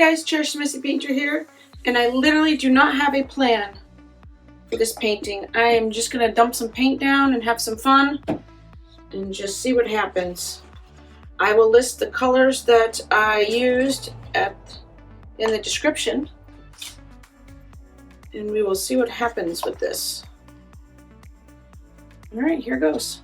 guys, Cherish the Messy Painter here, and I literally do not have a plan for this painting. I am just going to dump some paint down and have some fun and just see what happens. I will list the colors that I used in the description, and we will see what happens with this. Alright, here goes.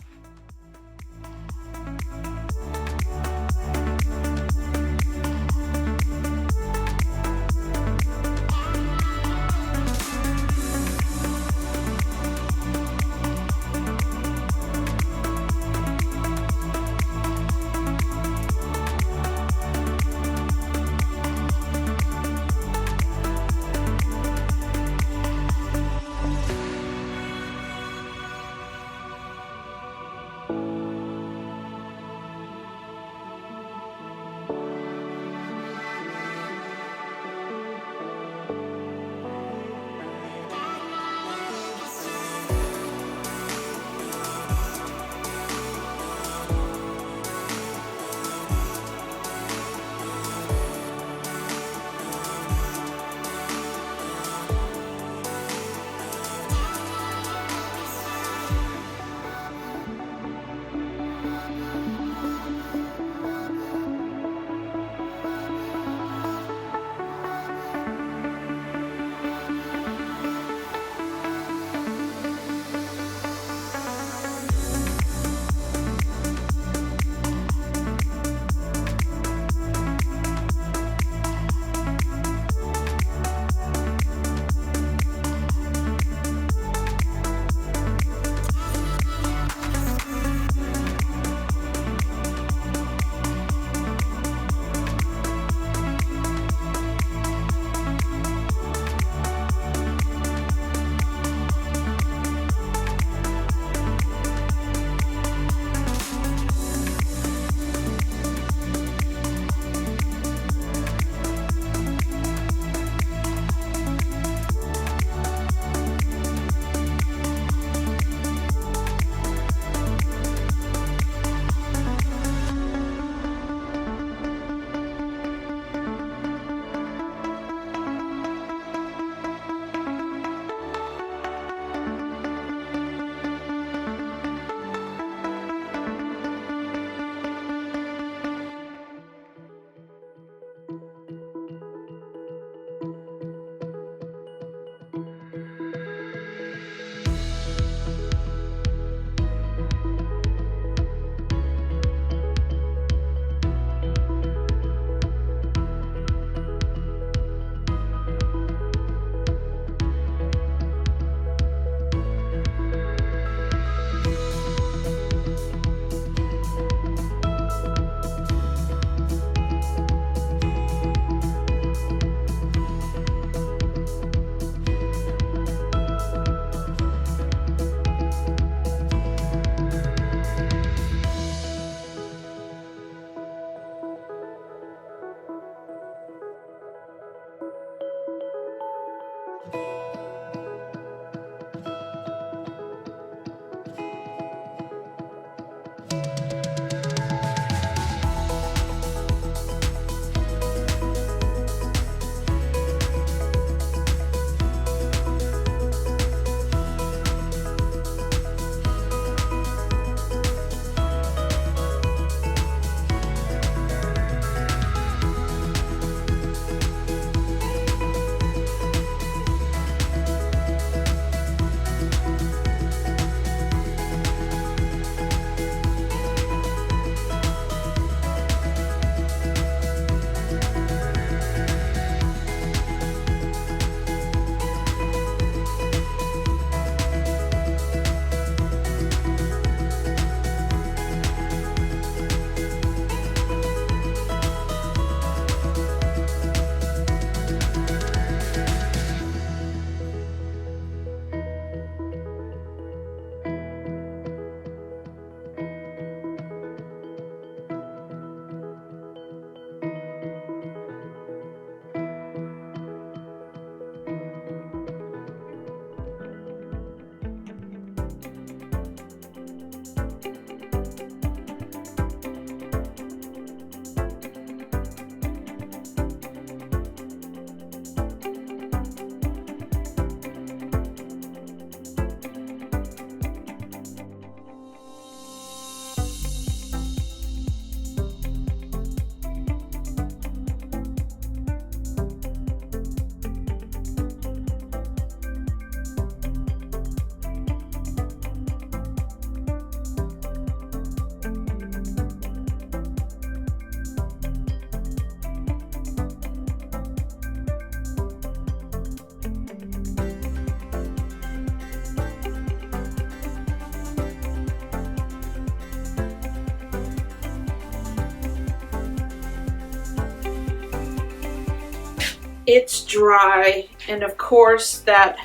it's dry, and of course that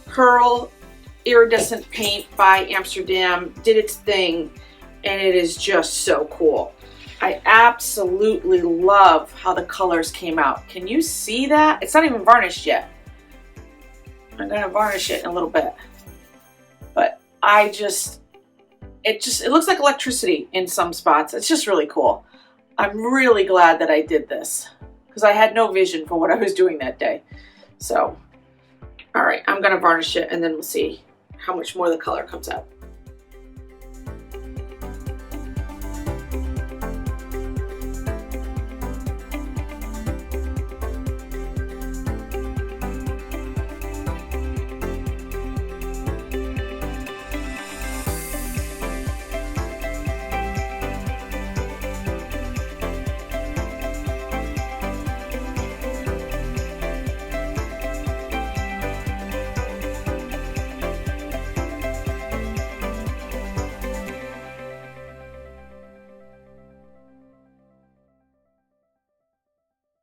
pearl iridescent paint by Amsterdam did its thing, and it is just so cool. I absolutely love how the colors came out. Can you see that? It's not even varnished yet. I'm gonna varnish it in a little bit, but it looks like electricity in some spots. It's just really cool. I'm really glad that I did this because I had no vision for what I was doing that day. So, all right, I'm gonna varnish it and then we'll see how much more the color comes out.